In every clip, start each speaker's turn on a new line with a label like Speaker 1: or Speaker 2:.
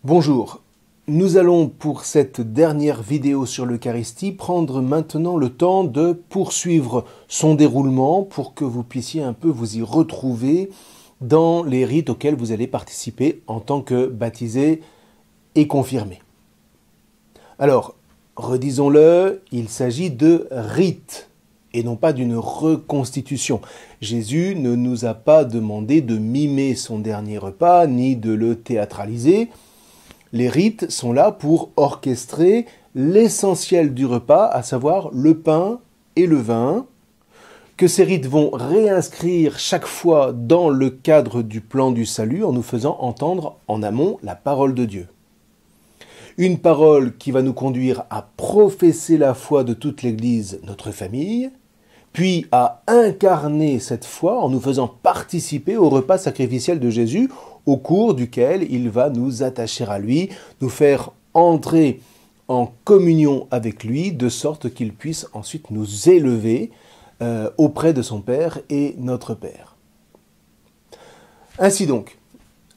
Speaker 1: Bonjour, nous allons pour cette dernière vidéo sur l'Eucharistie prendre maintenant le temps de poursuivre son déroulement pour que vous puissiez un peu vous y retrouver dans les rites auxquels vous allez participer en tant que baptisé et confirmé. Alors, redisons-le, il s'agit de rites et non pas d'une reconstitution. Jésus ne nous a pas demandé de mimer son dernier repas ni de le théâtraliser. Les rites sont là pour orchestrer l'essentiel du repas, à savoir le pain et le vin, que ces rites vont réinscrire chaque fois dans le cadre du plan du salut en nous faisant entendre en amont la parole de Dieu. Une parole qui va nous conduire à professer la foi de toute l'Église, notre famille, puis à incarner cette foi en nous faisant participer au repas sacrificiel de Jésus, au cours duquel il va nous attacher à lui, nous faire entrer en communion avec lui, de sorte qu'il puisse ensuite nous élever auprès de son Père et notre Père. Ainsi donc,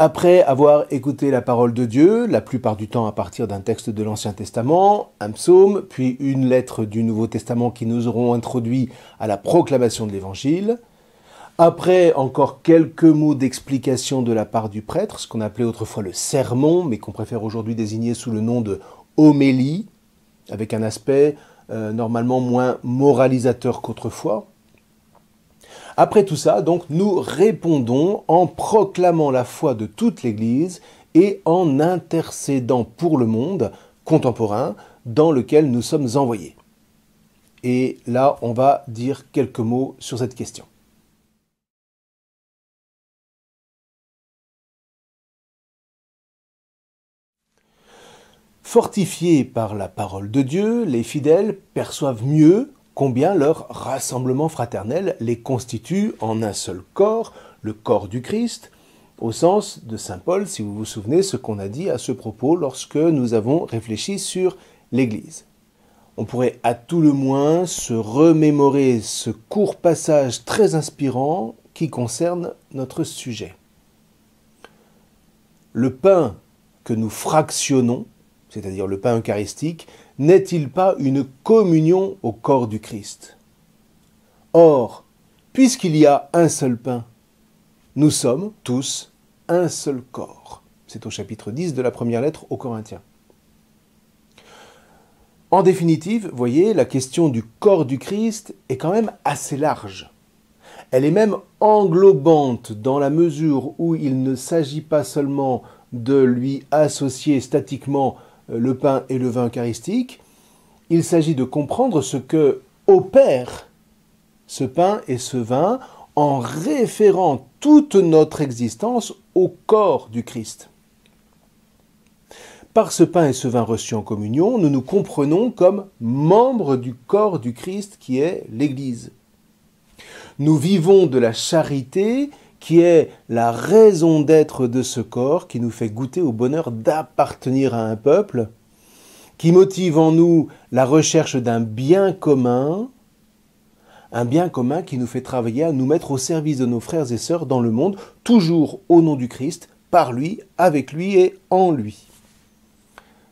Speaker 1: après avoir écouté la parole de Dieu, la plupart du temps à partir d'un texte de l'Ancien Testament, un psaume, puis une lettre du Nouveau Testament qui nous auront introduit à la proclamation de l'Évangile, après encore quelques mots d'explication de la part du prêtre, ce qu'on appelait autrefois le sermon, mais qu'on préfère aujourd'hui désigner sous le nom de homélie, avec un aspect normalement moins moralisateur qu'autrefois. Après tout ça, donc, nous répondons en proclamant la foi de toute l'Église et en intercédant pour le monde contemporain dans lequel nous sommes envoyés. Et là, on va dire quelques mots sur cette question. Fortifiés par la parole de Dieu, les fidèles perçoivent mieux combien leur rassemblement fraternel les constitue en un seul corps, le corps du Christ, au sens de saint Paul, si vous vous souvenez ce qu'on a dit à ce propos lorsque nous avons réfléchi sur l'Église. On pourrait à tout le moins se remémorer ce court passage très inspirant qui concerne notre sujet. Le pain que nous fractionnons, c'est-à-dire le pain eucharistique, n'est-il pas une communion au corps du Christ? Or, puisqu'il y a un seul pain, nous sommes tous un seul corps. C'est au chapitre 10 de la première lettre aux Corinthiens. En définitive, voyez, la question du corps du Christ est quand même assez large. Elle est même englobante dans la mesure où il ne s'agit pas seulement de lui associer statiquement le pain et le vin eucharistique, il s'agit de comprendre ce que opère ce pain et ce vin en référant toute notre existence au corps du Christ. Par ce pain et ce vin reçus en communion, nous nous comprenons comme membres du corps du Christ qui est l'Église. Nous vivons de la charité qui est la raison d'être de ce corps, qui nous fait goûter au bonheur d'appartenir à un peuple, qui motive en nous la recherche d'un bien commun, un bien commun qui nous fait travailler à nous mettre au service de nos frères et sœurs dans le monde, toujours au nom du Christ, par lui, avec lui et en lui.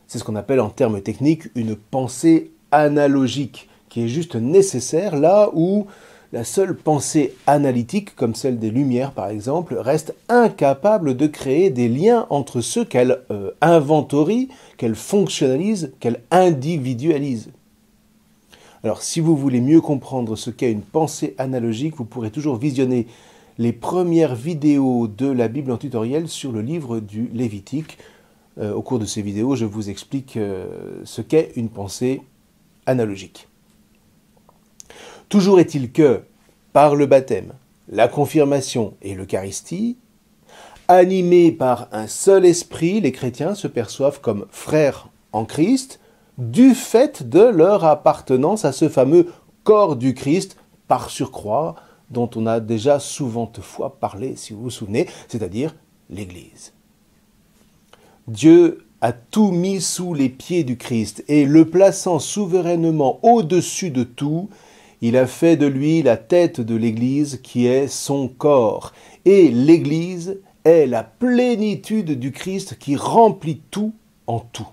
Speaker 1: C'est ce qu'on appelle en termes techniques une pensée analogique, qui est juste nécessaire là où la seule pensée analytique, comme celle des Lumières par exemple, reste incapable de créer des liens entre ceux qu'elle inventorie, qu'elle fonctionnalise, qu'elle individualise. Alors si vous voulez mieux comprendre ce qu'est une pensée analogique, vous pourrez toujours visionner les premières vidéos de la Bible en tutoriel sur le livre du Lévitique. Au cours de ces vidéos, je vous explique ce qu'est une pensée analogique. Toujours est-il que, par le baptême, la confirmation et l'Eucharistie, animés par un seul esprit, les chrétiens se perçoivent comme frères en Christ, du fait de leur appartenance à ce fameux corps du Christ, par surcroît, dont on a déjà souvent fois parlé, si vous vous souvenez, c'est-à-dire l'Église. Dieu a tout mis sous les pieds du Christ, et le plaçant souverainement au-dessus de tout, il a fait de lui la tête de l'Église qui est son corps. Et l'Église est la plénitude du Christ qui remplit tout en tout.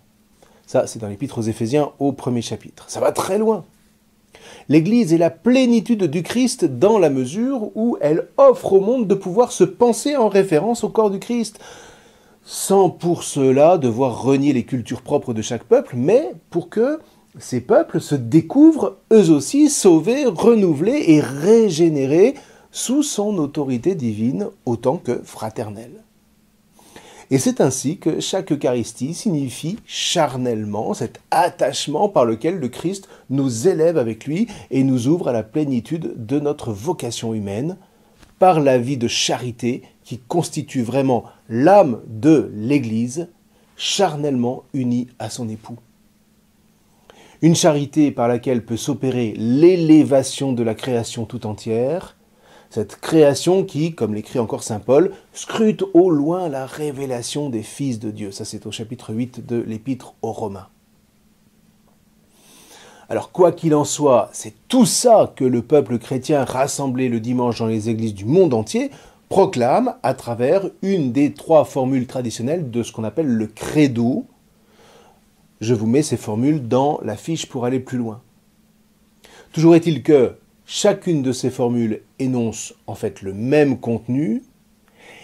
Speaker 1: Ça, c'est dans l'Épître aux Éphésiens au 1er chapitre. Ça va très loin. L'Église est la plénitude du Christ dans la mesure où elle offre au monde de pouvoir se penser en référence au corps du Christ, sans pour cela devoir renier les cultures propres de chaque peuple, mais pour que ces peuples se découvrent eux aussi sauvés, renouvelés et régénérés sous son autorité divine autant que fraternelle. Et c'est ainsi que chaque Eucharistie signifie charnellement cet attachement par lequel le Christ nous élève avec lui et nous ouvre à la plénitude de notre vocation humaine par la vie de charité qui constitue vraiment l'âme de l'Église, charnellement unie à son époux. Une charité par laquelle peut s'opérer l'élévation de la création tout entière, cette création qui, comme l'écrit encore saint Paul, scrute au loin la révélation des fils de Dieu. Ça, c'est au chapitre 8 de l'Épître aux Romains. Alors, quoi qu'il en soit, c'est tout ça que le peuple chrétien rassemblé le dimanche dans les églises du monde entier proclame à travers une des 3 formules traditionnelles de ce qu'on appelle le credo. Je vous mets ces formules dans la fiche pour aller plus loin. Toujours est-il que chacune de ces formules énonce en fait le même contenu,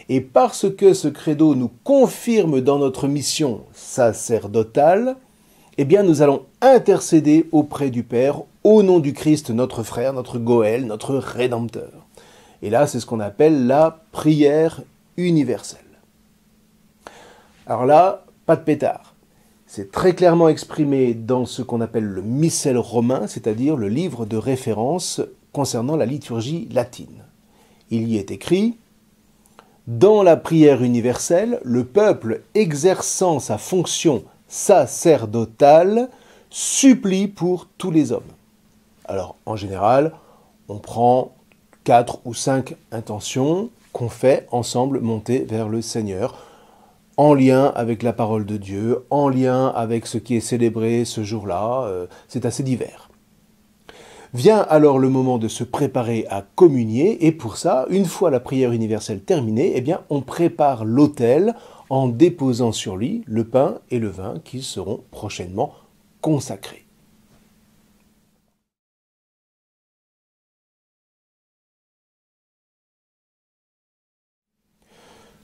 Speaker 1: et parce que ce credo nous confirme dans notre mission sacerdotale, eh bien nous allons intercéder auprès du Père au nom du Christ, notre frère, notre Goël, notre Rédempteur. Et là, c'est ce qu'on appelle la prière universelle. Alors là, pas de pétard. C'est très clairement exprimé dans ce qu'on appelle le missel romain, c'est-à-dire le livre de référence concernant la liturgie latine. Il y est écrit « Dans la prière universelle, le peuple exerçant sa fonction sacerdotale supplie pour tous les hommes. » Alors, en général, on prend 4 ou 5 intentions qu'on fait ensemble monter vers le Seigneur, en lien avec la parole de Dieu, en lien avec ce qui est célébré ce jour-là, c'est assez divers. Vient alors le moment de se préparer à communier, et pour ça, une fois la prière universelle terminée, eh bien, on prépare l'autel en déposant sur lui le pain et le vin qui seront prochainement consacrés.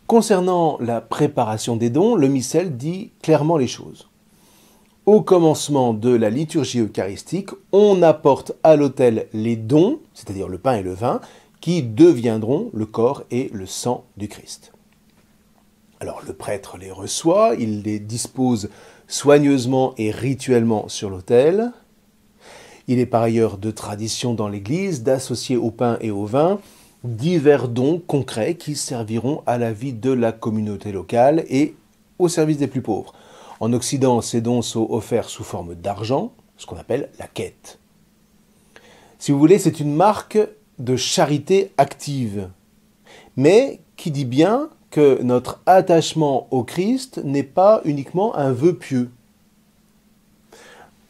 Speaker 1: Concernant la préparation des dons, le missel dit clairement les choses. Au commencement de la liturgie eucharistique, on apporte à l'autel les dons, c'est-à-dire le pain et le vin, qui deviendront le corps et le sang du Christ. Alors le prêtre les reçoit, il les dispose soigneusement et rituellement sur l'autel. Il est par ailleurs de tradition dans l'Église d'associer au pain et au vin divers dons concrets qui serviront à la vie de la communauté locale et au service des plus pauvres. En Occident, ces dons sont offerts sous forme d'argent, ce qu'on appelle la quête. Si vous voulez, c'est une marque de charité active, mais qui dit bien que notre attachement au Christ n'est pas uniquement un vœu pieux.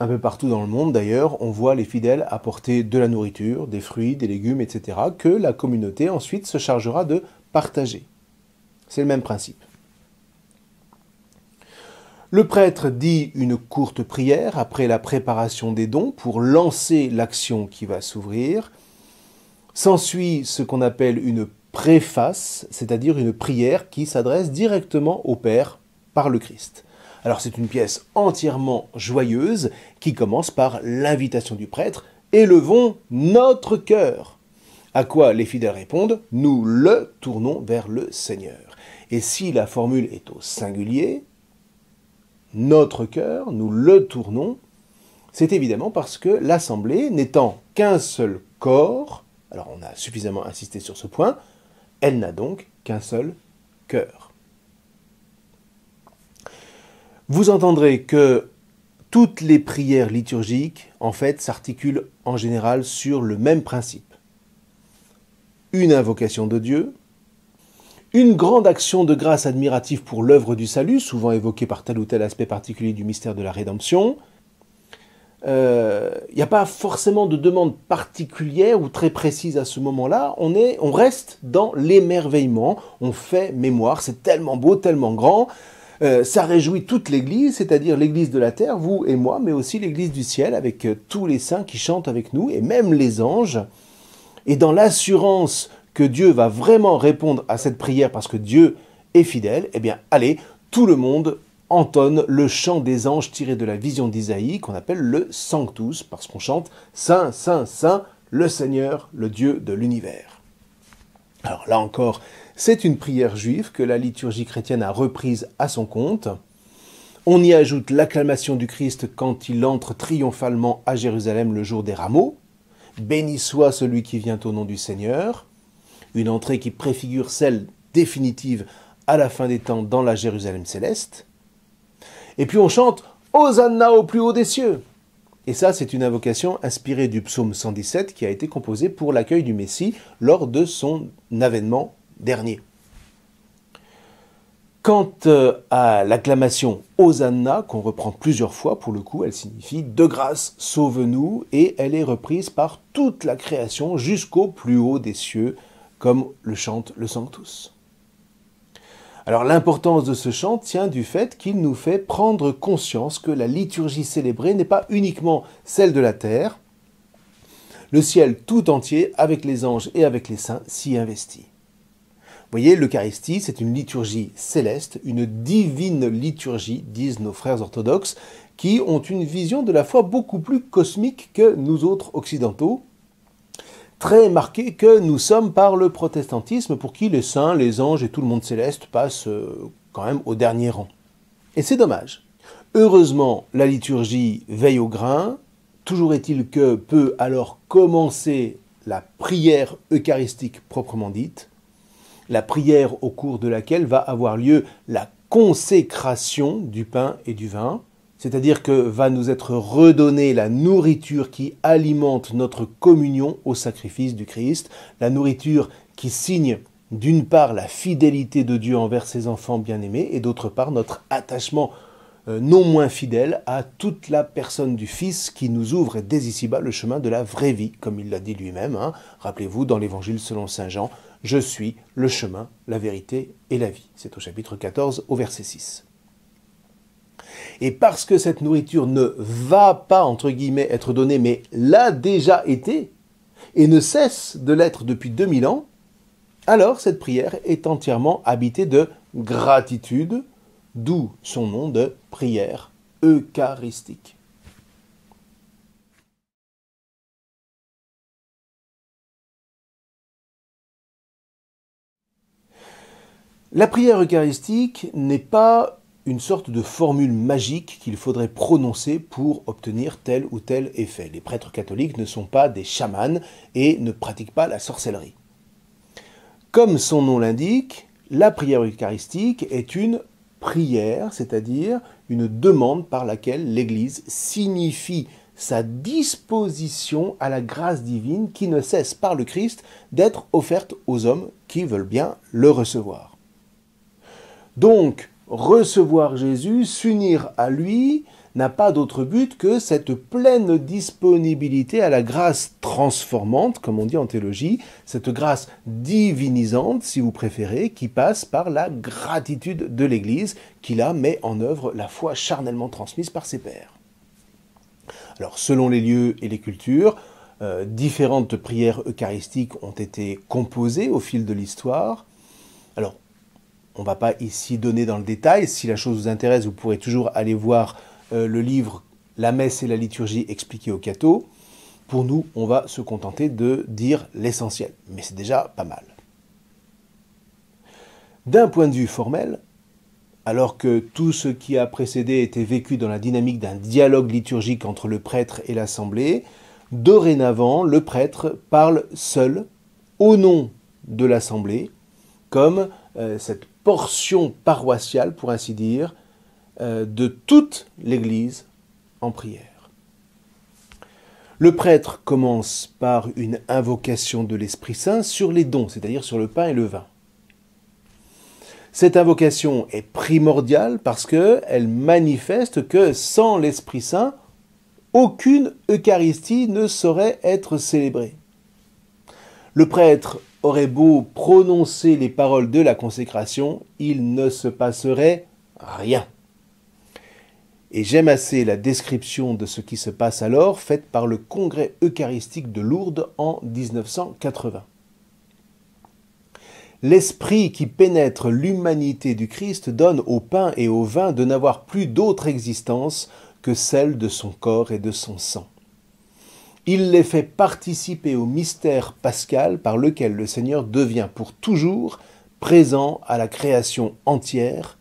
Speaker 1: Un peu partout dans le monde, d'ailleurs, on voit les fidèles apporter de la nourriture, des fruits, des légumes, etc., que la communauté ensuite se chargera de partager. C'est le même principe. Le prêtre dit une courte prière après la préparation des dons pour lancer l'action qui va s'ouvrir. S'ensuit ce qu'on appelle une préface, c'est-à-dire une prière qui s'adresse directement au Père par le Christ. Alors c'est une pièce entièrement joyeuse qui commence par l'invitation du prêtre « Élevons notre cœur ». À quoi les fidèles répondent « Nous le tournons vers le Seigneur ». Et si la formule est au singulier, « notre cœur, nous le tournons », c'est évidemment parce que l'assemblée n'étant qu'un seul corps, alors on a suffisamment insisté sur ce point, elle n'a donc qu'un seul cœur. Vous entendrez que toutes les prières liturgiques, en fait, s'articulent en général sur le même principe. Une invocation de Dieu, une grande action de grâce admirative pour l'œuvre du salut, souvent évoquée par tel ou tel aspect particulier du mystère de la rédemption, il n'y a pas forcément de demande particulière ou très précise à ce moment-là. On reste dans l'émerveillement, on fait mémoire, c'est tellement beau, tellement grand. Ça réjouit toute l'Église, c'est-à-dire l'Église de la terre, vous et moi, mais aussi l'Église du ciel, avec tous les saints qui chantent avec nous, et même les anges. Et dans l'assurance que Dieu va vraiment répondre à cette prière parce que Dieu est fidèle, eh bien, allez, tout le monde entonne le chant des anges tiré de la vision d'Isaïe, qu'on appelle le Sanctus, parce qu'on chante « Saint, Saint, Saint, le Seigneur, le Dieu de l'univers ». Alors là encore, c'est une prière juive que la liturgie chrétienne a reprise à son compte. On y ajoute l'acclamation du Christ quand il entre triomphalement à Jérusalem le jour des rameaux. « Béni soit celui qui vient au nom du Seigneur », une entrée qui préfigure celle définitive à la fin des temps dans la Jérusalem céleste. Et puis on chante « Hosanna au plus haut des cieux ». Et ça, c'est une invocation inspirée du psaume 117 qui a été composé pour l'accueil du Messie lors de son avènement dernier. Quant à l'acclamation « Hosanna », qu'on reprend plusieurs fois, pour le coup, elle signifie « de grâce, sauve-nous » et elle est reprise par toute la création jusqu'au plus haut des cieux, comme le chante le Sanctus. Alors l'importance de ce chant tient du fait qu'il nous fait prendre conscience que la liturgie célébrée n'est pas uniquement celle de la terre. Le ciel tout entier, avec les anges et avec les saints, s'y investit. Vous voyez, l'Eucharistie, c'est une liturgie céleste, une divine liturgie, disent nos frères orthodoxes, qui ont une vision de la foi beaucoup plus cosmique que nous autres occidentaux, très marqué que nous sommes par le protestantisme pour qui les saints, les anges et tout le monde céleste passent quand même au dernier rang. Et c'est dommage. Heureusement, la liturgie veille au grain. Toujours est-il que peut alors commencer la prière eucharistique proprement dite, la prière au cours de laquelle va avoir lieu la consécration du pain et du vin, c'est-à-dire que va nous être redonnée la nourriture qui alimente notre communion au sacrifice du Christ, la nourriture qui signe d'une part la fidélité de Dieu envers ses enfants bien-aimés et d'autre part notre attachement non moins fidèle à toute la personne du Fils qui nous ouvre dès ici-bas le chemin de la vraie vie, comme il l'a dit lui-même. Rappelez-vous, dans l'Évangile selon saint Jean, « Je suis le chemin, la vérité et la vie ». C'est au chapitre 14, au verset 6. Et parce que cette nourriture ne va pas, entre guillemets, être donnée, mais l'a déjà été, et ne cesse de l'être depuis 2000 ans, alors cette prière est entièrement habitée de gratitude, d'où son nom de prière eucharistique. La prière eucharistique n'est pas une sorte de formule magique qu'il faudrait prononcer pour obtenir tel ou tel effet. Les prêtres catholiques ne sont pas des chamans et ne pratiquent pas la sorcellerie. Comme son nom l'indique, la prière eucharistique est une prière, c'est-à-dire une demande par laquelle l'Église signifie sa disposition à la grâce divine qui ne cesse par le Christ d'être offerte aux hommes qui veulent bien le recevoir. Donc, recevoir Jésus, s'unir à lui, n'a pas d'autre but que cette pleine disponibilité à la grâce transformante, comme on dit en théologie, cette grâce divinisante, si vous préférez, qui passe par la gratitude de l'Église, qui là met en œuvre la foi charnellement transmise par ses pairs. Alors, selon les lieux et les cultures, différentes prières eucharistiques ont été composées au fil de l'histoire. Alors, on ne va pas ici donner dans le détail. Si la chose vous intéresse, vous pourrez toujours aller voir le livre « La messe et la liturgie expliquée aux cathos ». Pour nous, on va se contenter de dire l'essentiel, mais c'est déjà pas mal. D'un point de vue formel, alors que tout ce qui a précédé était vécu dans la dynamique d'un dialogue liturgique entre le prêtre et l'assemblée, dorénavant, le prêtre parle seul, au nom de l'assemblée, comme cette portion paroissiale, pour ainsi dire, de toute l'Église en prière. Le prêtre commence par une invocation de l'Esprit Saint sur les dons, c'est-à-dire sur le pain et le vin. Cette invocation est primordiale parce qu'elle manifeste que sans l'Esprit Saint, aucune Eucharistie ne saurait être célébrée. Le prêtre aurait beau prononcer les paroles de la consécration, il ne se passerait rien. Et j'aime assez la description de ce qui se passe alors, faite par le Congrès eucharistique de Lourdes en 1980. L'esprit qui pénètre l'humanité du Christ donne au pain et au vin de n'avoir plus d'autre existence que celle de son corps et de son sang. Il les fait participer au mystère pascal par lequel le Seigneur devient pour toujours présent à la création entière,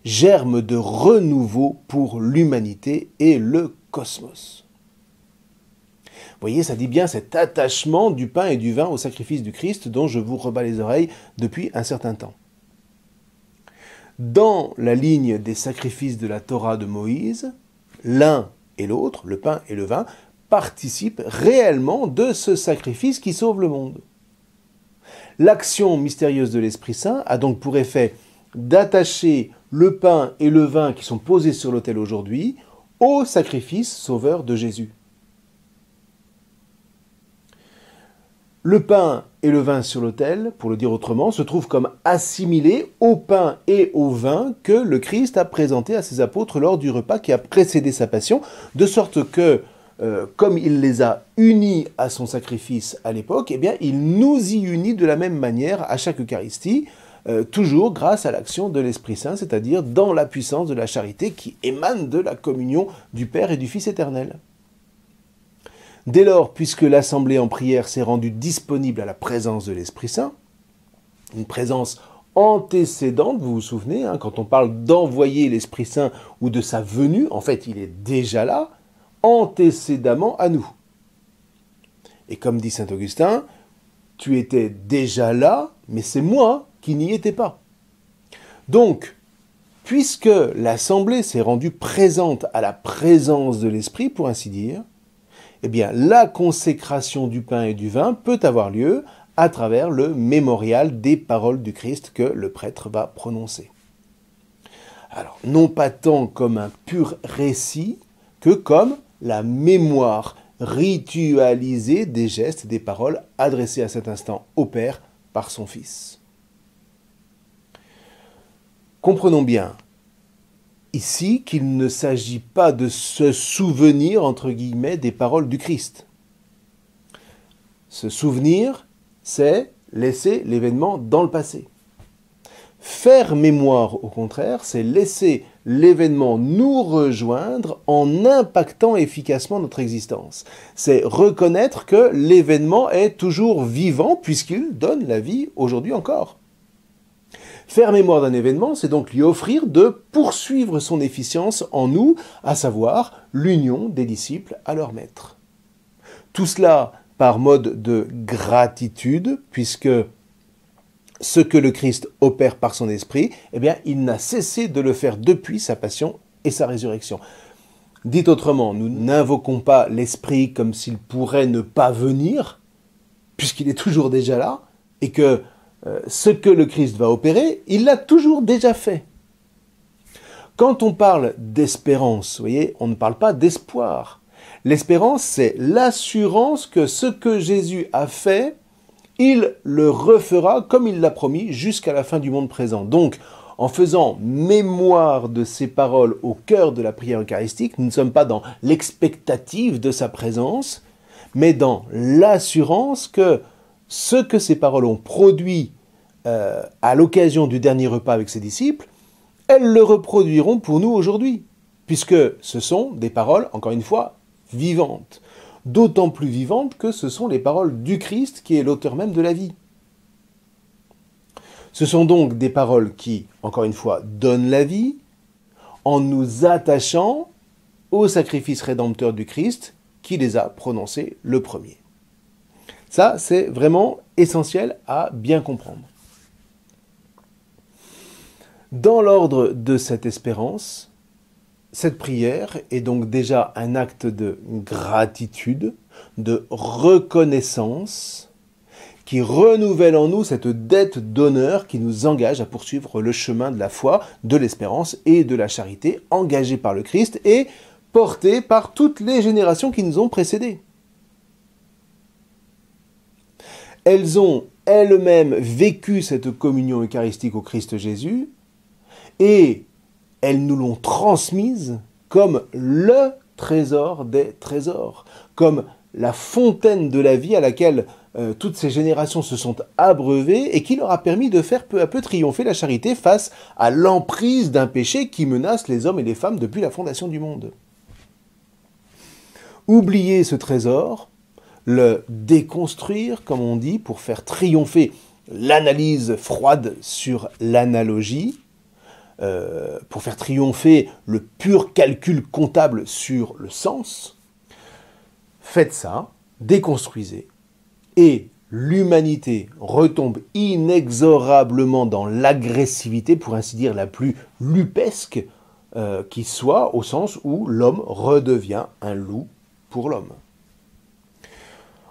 Speaker 1: germe de renouveau pour l'humanité et le cosmos. Vous voyez, ça dit bien cet attachement du pain et du vin au sacrifice du Christ dont je vous rebats les oreilles depuis un certain temps. Dans la ligne des sacrifices de la Torah de Moïse, l'un et l'autre, le pain et le vin, participent réellement de ce sacrifice qui sauve le monde. L'action mystérieuse de l'Esprit Saint a donc pour effet d'attacher le pain et le vin qui sont posés sur l'autel aujourd'hui au sacrifice sauveur de Jésus. Le pain et le vin sur l'autel, pour le dire autrement, se trouvent comme assimilés au pain et au vin que le Christ a présenté à ses apôtres lors du repas qui a précédé sa passion, de sorte que, comme il les a unis à son sacrifice à l'époque, eh bien, il nous y unit de la même manière à chaque Eucharistie, toujours grâce à l'action de l'Esprit Saint, c'est-à-dire dans la puissance de la charité qui émane de la communion du Père et du Fils éternel. Dès lors, puisque l'Assemblée en prière s'est rendue disponible à la présence de l'Esprit Saint, une présence antécédente, vous vous souvenez, quand on parle d'envoyer l'Esprit Saint ou de sa venue, en fait, il est déjà là, antécédemment à nous. Et comme dit saint Augustin, tu étais déjà là, mais c'est moi qui n'y étais pas. Donc, puisque l'Assemblée s'est rendue présente à la présence de l'Esprit, pour ainsi dire, eh bien, la consécration du pain et du vin peut avoir lieu à travers le mémorial des paroles du Christ que le prêtre va prononcer. Alors, non pas tant comme un pur récit que comme la mémoire ritualisée des gestes et des paroles adressées à cet instant au Père par son Fils. Comprenons bien ici qu'il ne s'agit pas de se souvenir, entre guillemets, des paroles du Christ. Se souvenir, c'est laisser l'événement dans le passé. Faire mémoire, au contraire, c'est laisser l'événement nous rejoindre en impactant efficacement notre existence. C'est reconnaître que l'événement est toujours vivant puisqu'il donne la vie aujourd'hui encore. Faire mémoire d'un événement, c'est donc lui offrir de poursuivre son efficience en nous, à savoir l'union des disciples à leur maître. Tout cela par mode de gratitude, puisque ce que le Christ opère par son esprit, eh bien, il n'a cessé de le faire depuis sa passion et sa résurrection. Dit autrement, nous n'invoquons pas l'esprit comme s'il pourrait ne pas venir, puisqu'il est toujours déjà là, et que ce que le Christ va opérer, il l'a toujours déjà fait. Quand on parle d'espérance, vous voyez, on ne parle pas d'espoir. L'espérance, c'est l'assurance que ce que Jésus a fait, il le refera comme il l'a promis jusqu'à la fin du monde présent. Donc, en faisant mémoire de ces paroles au cœur de la prière eucharistique, nous ne sommes pas dans l'expectative de sa présence, mais dans l'assurance que ce que ces paroles ont produit à l'occasion du dernier repas avec ses disciples, elles le reproduiront pour nous aujourd'hui, puisque ce sont des paroles, encore une fois, vivantes. D'autant plus vivantes que ce sont les paroles du Christ qui est l'auteur même de la vie. Ce sont donc des paroles qui, encore une fois, donnent la vie en nous attachant au sacrifice rédempteur du Christ qui les a prononcées le premier. Ça, c'est vraiment essentiel à bien comprendre. Dans l'ordre de cette espérance, cette prière est donc déjà un acte de gratitude, de reconnaissance, qui renouvelle en nous cette dette d'honneur qui nous engage à poursuivre le chemin de la foi, de l'espérance et de la charité engagée par le Christ et portée par toutes les générations qui nous ont précédés. Elles ont elles-mêmes vécu cette communion eucharistique au Christ Jésus et elles nous l'ont transmise comme le trésor des trésors, comme la fontaine de la vie à laquelle toutes ces générations se sont abreuvées et qui leur a permis de faire peu à peu triompher la charité face à l'emprise d'un péché qui menace les hommes et les femmes depuis la fondation du monde. Oublier ce trésor, le déconstruire, comme on dit, pour faire triompher l'analyse froide sur l'analogie, pour faire triompher le pur calcul comptable sur le sens. Faites ça, déconstruisez, et l'humanité retombe inexorablement dans l'agressivité, pour ainsi dire la plus lupesque qui soit, au sens où l'homme redevient un loup pour l'homme.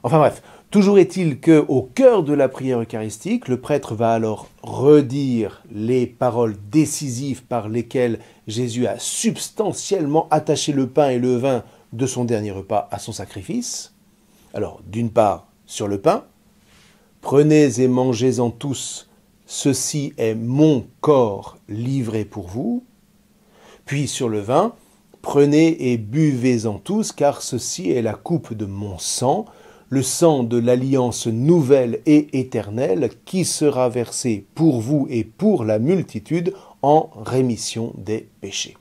Speaker 1: Enfin bref, toujours est-il qu'au cœur de la prière eucharistique, le prêtre va alors redire les paroles décisives par lesquelles Jésus a substantiellement attaché le pain et le vin de son dernier repas à son sacrifice. Alors, d'une part, sur le pain, « Prenez et mangez-en tous, ceci est mon corps livré pour vous ». Puis sur le vin, « Prenez et buvez-en tous, car ceci est la coupe de mon sang, le sang de l'alliance nouvelle et éternelle qui sera versé pour vous et pour la multitude en rémission des péchés. »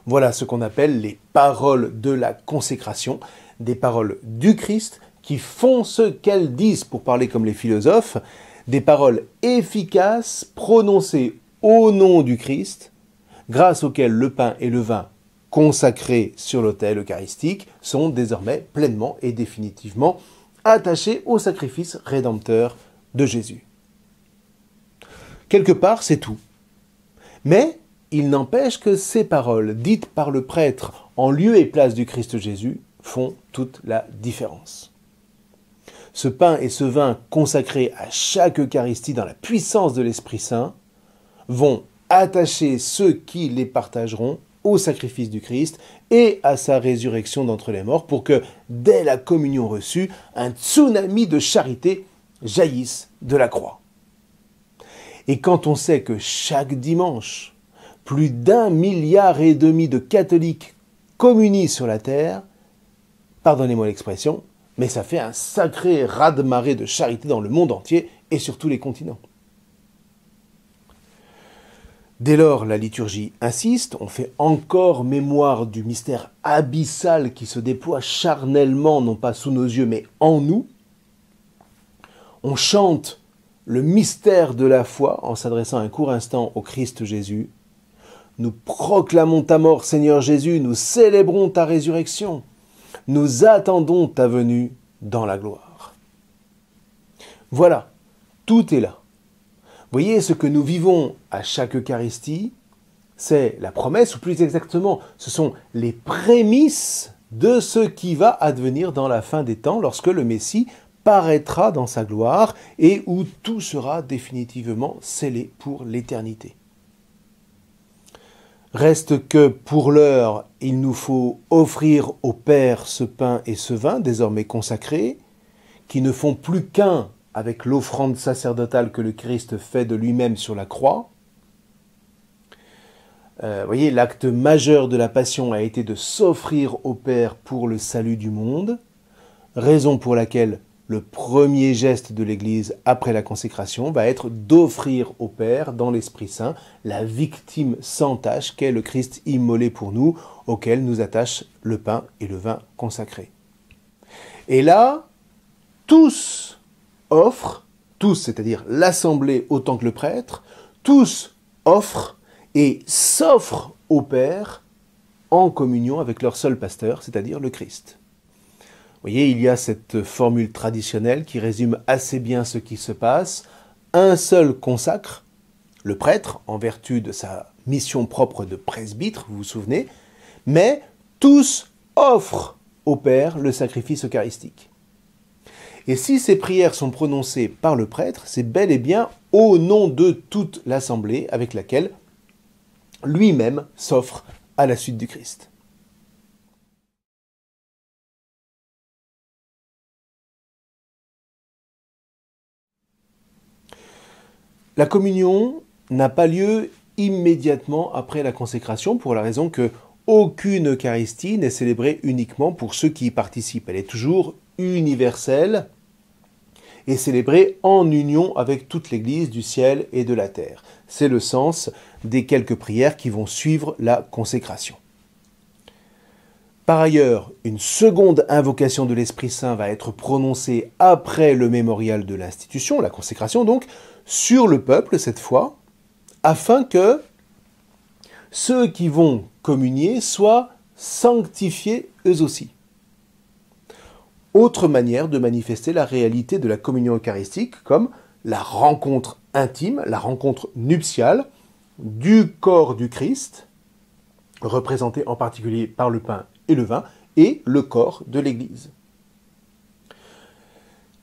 Speaker 1: Voilà ce qu'on appelle les paroles de la consécration, des paroles du Christ qui font ce qu'elles disent, pour parler comme les philosophes, des paroles efficaces prononcées au nom du Christ, grâce auxquelles le pain et le vin consacrés sur l'autel eucharistique sont désormais pleinement et définitivement attachés au sacrifice rédempteur de Jésus. Quelque part, c'est tout. Mais il n'empêche que ces paroles dites par le prêtre en lieu et place du Christ Jésus font toute la différence. Ce pain et ce vin consacrés à chaque Eucharistie dans la puissance de l'Esprit Saint vont attacher ceux qui les partageront au sacrifice du Christ et à sa résurrection d'entre les morts pour que, dès la communion reçue, un tsunami de charité jaillisse de la croix. Et quand on sait que chaque dimanche, plus d'1,5 milliard de catholiques communient sur la terre, pardonnez-moi l'expression, mais ça fait un sacré raz-de-marée de charité dans le monde entier et sur tous les continents. Dès lors, la liturgie insiste, on fait encore mémoire du mystère abyssal qui se déploie charnellement, non pas sous nos yeux, mais en nous. On chante le mystère de la foi en s'adressant un court instant au Christ Jésus. Nous proclamons ta mort, Seigneur Jésus, nous célébrons ta résurrection. Nous attendons ta venue dans la gloire. Voilà, tout est là. Voyez, ce que nous vivons à chaque Eucharistie, c'est la promesse, ou plus exactement, ce sont les prémices de ce qui va advenir dans la fin des temps, lorsque le Messie paraîtra dans sa gloire et où tout sera définitivement scellé pour l'éternité. Reste que pour l'heure, il nous faut offrir au Père ce pain et ce vin désormais consacrés, qui ne font plus qu'un avec l'offrande sacerdotale que le Christ fait de lui-même sur la croix. Voyez, l'acte majeur de la Passion a été de s'offrir au Père pour le salut du monde, raison pour laquelle le premier geste de l'Église après la consécration va être d'offrir au Père, dans l'Esprit Saint, la victime sans tache qu'est le Christ immolé pour nous, auquel nous attache le pain et le vin consacrés. Et là, tous offrent, tous, c'est-à-dire l'Assemblée autant que le prêtre, tous offrent et s'offrent au Père en communion avec leur seul pasteur, c'est-à-dire le Christ. Vous voyez, il y a cette formule traditionnelle qui résume assez bien ce qui se passe. Un seul consacre, le prêtre, en vertu de sa mission propre de presbytre, vous vous souvenez, mais tous offrent au Père le sacrifice eucharistique. Et si ces prières sont prononcées par le prêtre, c'est bel et bien au nom de toute l'assemblée avec laquelle lui-même s'offre à la suite du Christ. La communion n'a pas lieu immédiatement après la consécration pour la raison que aucune Eucharistie n'est célébrée uniquement pour ceux qui y participent. Elle est toujours universelle et célébrée en union avec toute l'Église du ciel et de la terre. C'est le sens des quelques prières qui vont suivre la consécration. Par ailleurs, une seconde invocation de l'Esprit Saint va être prononcée après le mémorial de l'institution, la consécration donc, sur le peuple cette fois, afin que ceux qui vont communier soient sanctifiés eux aussi. Autre manière de manifester la réalité de la communion eucharistique comme la rencontre intime, la rencontre nuptiale du corps du Christ, représenté en particulier par le pain et le vin, et le corps de l'Église.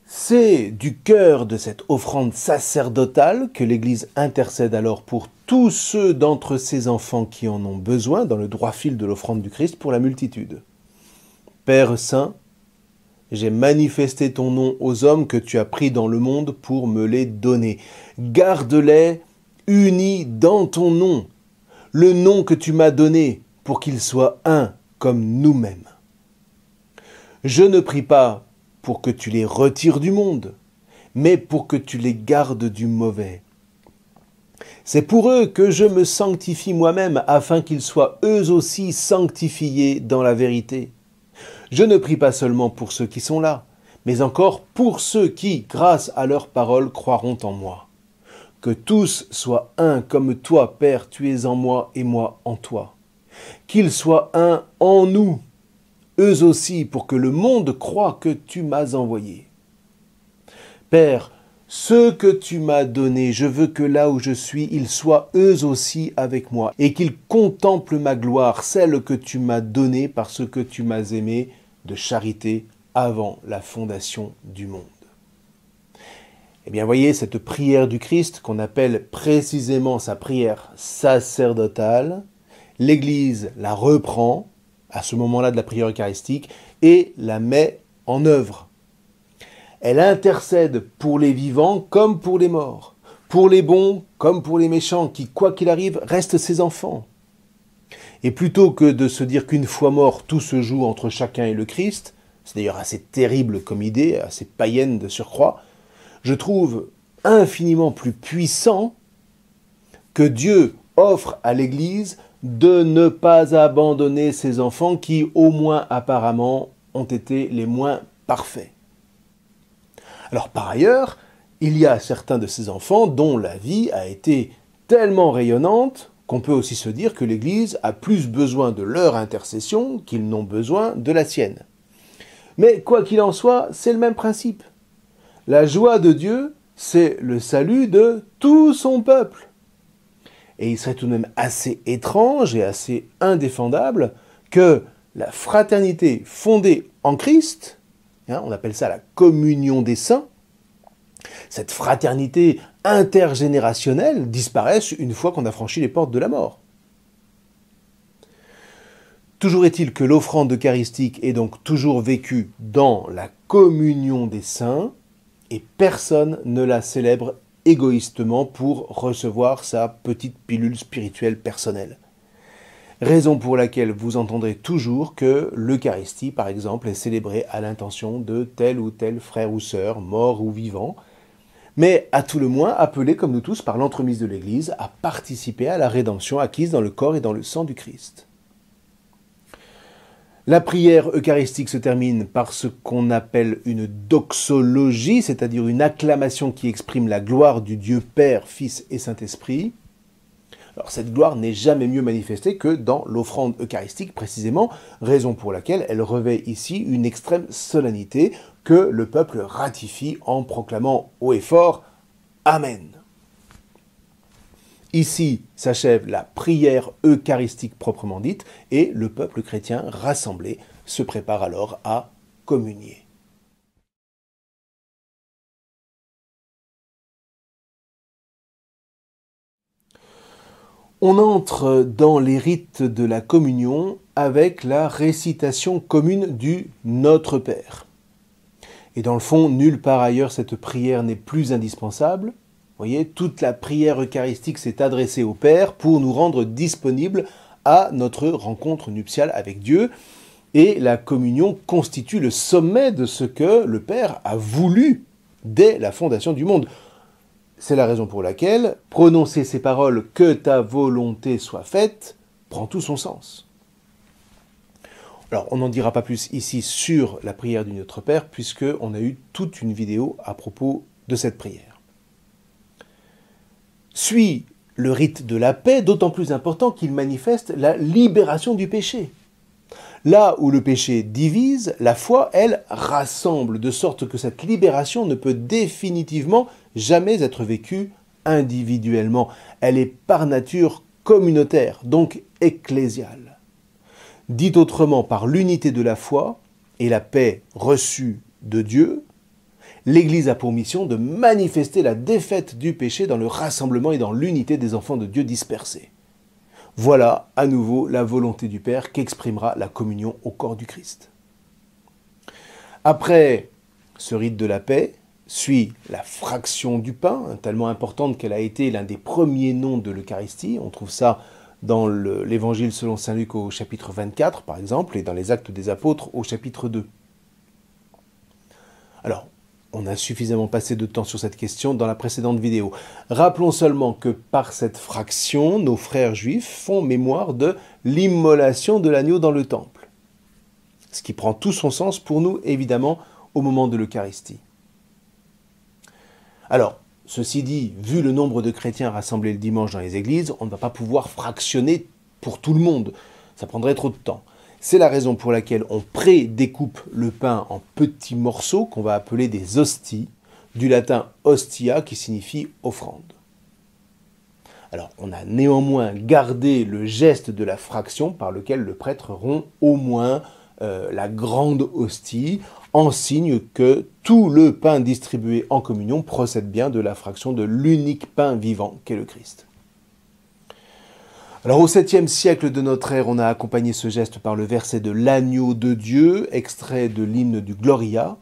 Speaker 1: C'est du cœur de cette offrande sacerdotale que l'Église intercède alors pour tous ceux d'entre ses enfants qui en ont besoin, dans le droit fil de l'offrande du Christ pour la multitude. Père Saint, j'ai manifesté ton nom aux hommes que tu as pris dans le monde pour me les donner. Garde-les unis dans ton nom, le nom que tu m'as donné pour qu'ils soient un comme nous-mêmes. Je ne prie pas pour que tu les retires du monde, mais pour que tu les gardes du mauvais. C'est pour eux que je me sanctifie moi-même, afin qu'ils soient eux aussi sanctifiés dans la vérité. Je ne prie pas seulement pour ceux qui sont là, mais encore pour ceux qui, grâce à leur parole, croiront en moi. Que tous soient un comme toi, Père, tu es en moi et moi en toi. Qu'ils soient un en nous, eux aussi, pour que le monde croie que tu m'as envoyé. Père, ceux que tu m'as donnés, je veux que là où je suis, ils soient eux aussi avec moi, et qu'ils contemplent ma gloire, celle que tu m'as donnée parce que tu m'as aimé de charité avant la fondation du monde. Eh bien, voyez, cette prière du Christ, qu'on appelle précisément sa prière sacerdotale, l'Église la reprend à ce moment-là de la prière eucharistique et la met en œuvre. Elle intercède pour les vivants comme pour les morts, pour les bons comme pour les méchants, qui, quoi qu'il arrive, restent ses enfants. Et plutôt que de se dire qu'une fois mort, tout se joue entre chacun et le Christ, c'est d'ailleurs assez terrible comme idée, assez païenne de surcroît, je trouve infiniment plus puissant que Dieu offre à l'Église de ne pas abandonner ses enfants qui, au moins apparemment, ont été les moins parfaits. Alors par ailleurs, il y a certains de ces enfants dont la vie a été tellement rayonnante qu'on peut aussi se dire que l'Église a plus besoin de leur intercession qu'ils n'ont besoin de la sienne. Mais quoi qu'il en soit, c'est le même principe. La joie de Dieu, c'est le salut de tout son peuple. Et il serait tout de même assez étrange et assez indéfendable que la fraternité fondée en Christ, on appelle ça la communion des saints, cette fraternité intergénérationnelle disparaisse une fois qu'on a franchi les portes de la mort. Toujours est-il que l'offrande eucharistique est donc toujours vécue dans la communion des saints et personne ne la célèbre égoïstement pour recevoir sa petite pilule spirituelle personnelle. Raison pour laquelle vous entendrez toujours que l'Eucharistie, par exemple, est célébrée à l'intention de tel ou tel frère ou sœur, mort ou vivant, mais à tout le moins appelé, comme nous tous, par l'entremise de l'Église, à participer à la rédemption acquise dans le corps et dans le sang du Christ. La prière eucharistique se termine par ce qu'on appelle une doxologie, c'est-à-dire une acclamation qui exprime la gloire du Dieu Père, Fils et Saint-Esprit. Alors cette gloire n'est jamais mieux manifestée que dans l'offrande eucharistique précisément, raison pour laquelle elle revêt ici une extrême solennité que le peuple ratifie en proclamant haut et fort « Amen ». Ici s'achève la prière eucharistique proprement dite et le peuple chrétien rassemblé se prépare alors à communier. On entre dans les rites de la communion avec la récitation commune du Notre Père. Et dans le fond, nulle part ailleurs cette prière n'est plus indispensable. voyez, toute la prière eucharistique s'est adressée au Père pour nous rendre disponibles à notre rencontre nuptiale avec Dieu. Et la communion constitue le sommet de ce que le Père a voulu dès la fondation du monde. C'est la raison pour laquelle prononcer ces paroles « que ta volonté soit faite » prend tout son sens. Alors, on n'en dira pas plus ici sur la prière du Notre Père, puisqu'on a eu toute une vidéo à propos de cette prière. Suit le rite de la paix, d'autant plus important qu'il manifeste la libération du péché. Là où le péché divise, la foi, elle, rassemble, de sorte que cette libération ne peut définitivement jamais être vécue individuellement. Elle est par nature communautaire, donc ecclésiale. Dit autrement, par l'unité de la foi et la paix reçue de Dieu, l'Église a pour mission de manifester la défaite du péché dans le rassemblement et dans l'unité des enfants de Dieu dispersés. Voilà à nouveau la volonté du Père qu'exprimera la communion au corps du Christ. Après ce rite de la paix, suit la fraction du pain, tellement importante qu'elle a été l'un des premiers noms de l'Eucharistie. On trouve ça dans l'Évangile selon saint Luc au chapitre 24, par exemple, et dans les Actes des Apôtres au chapitre 2. Alors, on a suffisamment passé de temps sur cette question dans la précédente vidéo. Rappelons seulement que par cette fraction, nos frères juifs font mémoire de l'immolation de l'agneau dans le temple. Ce qui prend tout son sens pour nous, évidemment, au moment de l'Eucharistie. Alors, ceci dit, vu le nombre de chrétiens rassemblés le dimanche dans les églises, on ne va pas pouvoir fractionner pour tout le monde. Ça prendrait trop de temps. C'est la raison pour laquelle on pré-découpe le pain en petits morceaux qu'on va appeler des hosties, du latin hostia qui signifie offrande. Alors, on a néanmoins gardé le geste de la fraction par lequel le prêtre rompt au moins la grande hostie, en signe que tout le pain distribué en communion procède bien de la fraction de l'unique pain vivant qu'est le Christ. Alors au 7e siècle de notre ère, on a accompagné ce geste par le verset de l'agneau de Dieu, extrait de l'hymne du Gloria,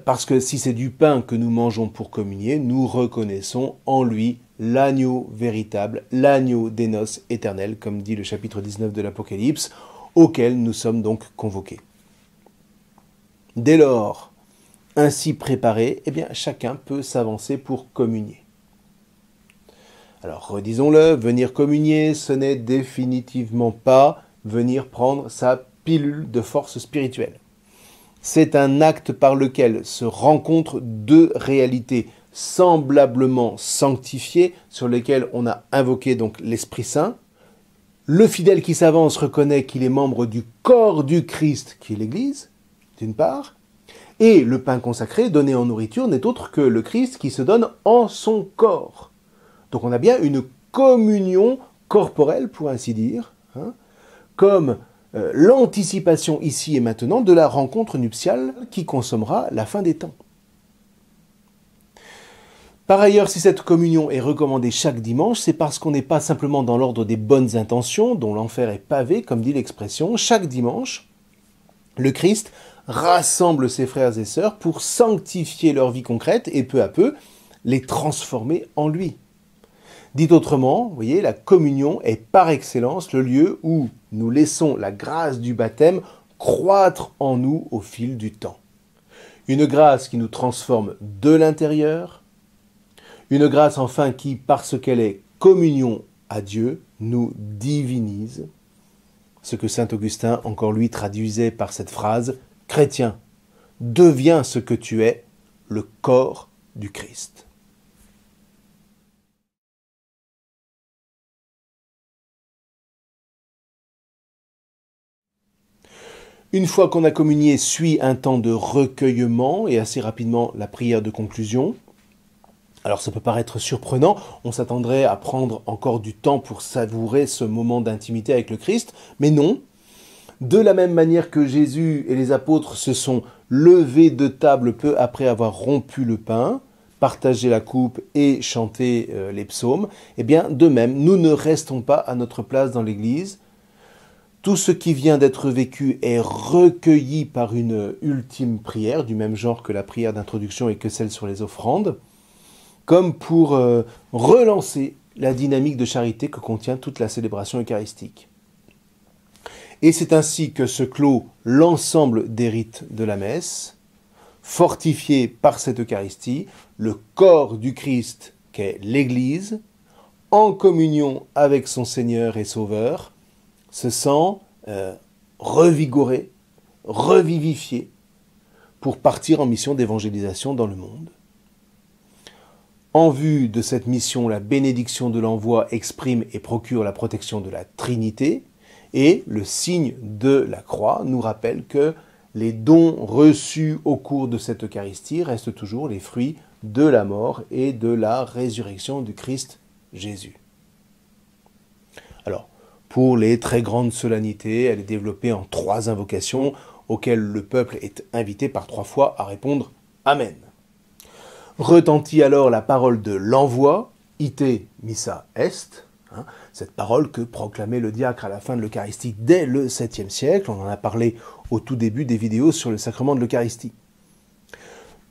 Speaker 1: parce que si c'est du pain que nous mangeons pour communier, nous reconnaissons en lui l'agneau véritable, l'agneau des noces éternelles, comme dit le chapitre 19 de l'Apocalypse, auquel nous sommes donc convoqués. Dès lors, ainsi préparé, eh bien, chacun peut s'avancer pour communier. Alors, redisons-le, venir communier, ce n'est définitivement pas venir prendre sa pilule de force spirituelle. C'est un acte par lequel se rencontrent deux réalités semblablement sanctifiées, sur lesquelles on a invoqué donc l'Esprit Saint. Le fidèle qui s'avance reconnaît qu'il est membre du corps du Christ, qui est l'Église, d'une part, et le pain consacré donné en nourriture n'est autre que le Christ qui se donne en son corps. Donc on a bien une communion corporelle, pour ainsi dire, comme l'anticipation ici et maintenant de la rencontre nuptiale qui consommera la fin des temps. Par ailleurs, si cette communion est recommandée chaque dimanche, c'est parce qu'on n'est pas simplement dans l'ordre des bonnes intentions, dont l'enfer est pavé, comme dit l'expression. Chaque dimanche, le Christ rassemble ses frères et sœurs pour sanctifier leur vie concrète et peu à peu les transformer en lui. Dit autrement, vous voyez, la communion est par excellence le lieu où nous laissons la grâce du baptême croître en nous au fil du temps. Une grâce qui nous transforme de l'intérieur, une grâce enfin qui, parce qu'elle est communion à Dieu, nous divinise. Ce que saint Augustin, encore lui, traduisait par cette phrase « Chrétien, deviens ce que tu es, le corps du Christ ». Une fois qu'on a communié, suit un temps de recueillement et assez rapidement la prière de conclusion. Alors ça peut paraître surprenant, on s'attendrait à prendre encore du temps pour savourer ce moment d'intimité avec le Christ, mais non. De la même manière que Jésus et les apôtres se sont levés de table peu après avoir rompu le pain, partagé la coupe et chanté les psaumes, eh bien de même, nous ne restons pas à notre place dans l'Église. Tout ce qui vient d'être vécu est recueilli par une ultime prière, du même genre que la prière d'introduction et que celle sur les offrandes. comme pour relancer la dynamique de charité que contient toute la célébration eucharistique. Et c'est ainsi que se clôt l'ensemble des rites de la messe, fortifié par cette Eucharistie, le corps du Christ qu'est l'Église, en communion avec son Seigneur et Sauveur, se sent revigoré, revivifié, pour partir en mission d'évangélisation dans le monde. En vue de cette mission, la bénédiction de l'envoi exprime et procure la protection de la Trinité, et le signe de la croix nous rappelle que les dons reçus au cours de cette Eucharistie restent toujours les fruits de la mort et de la résurrection du Christ Jésus. Alors, pour les très grandes solennités, elle est développée en 3 invocations auxquelles le peuple est invité par 3 fois à répondre « Amen ». Retentit alors la parole de l'envoi, « Ite missa est », cette parole que proclamait le diacre à la fin de l'Eucharistie dès le 7e siècle. On en a parlé au tout début des vidéos sur le sacrement de l'Eucharistie.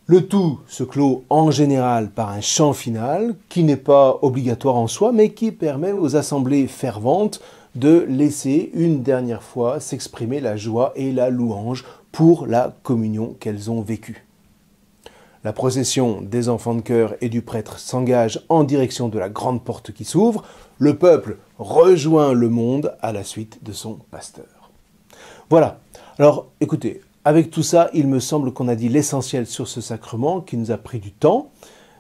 Speaker 1: Le tout se clôt en général par un chant final qui n'est pas obligatoire en soi, mais qui permet aux assemblées ferventes de laisser une dernière fois s'exprimer la joie et la louange pour la communion qu'elles ont vécue. La procession des enfants de chœur et du prêtre s'engage en direction de la grande porte qui s'ouvre. Le peuple rejoint le monde à la suite de son pasteur. Voilà. Alors, écoutez, avec tout ça, il me semble qu'on a dit l'essentiel sur ce sacrement qui nous a pris du temps.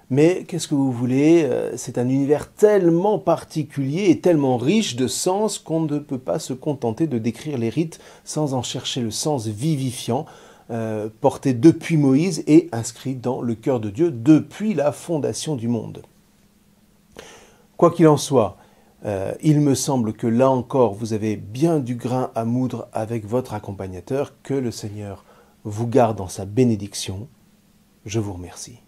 Speaker 1: Mais qu'est-ce que vous voulez? C'est un univers tellement particulier et tellement riche de sens qu'on ne peut pas se contenter de décrire les rites sans en chercher le sens vivifiant, porté depuis Moïse et inscrit dans le cœur de Dieu depuis la fondation du monde. Quoi qu'il en soit, il me semble que là encore, vous avez bien du grain à moudre avec votre accompagnateur. Que le Seigneur vous garde dans sa bénédiction. Je vous remercie.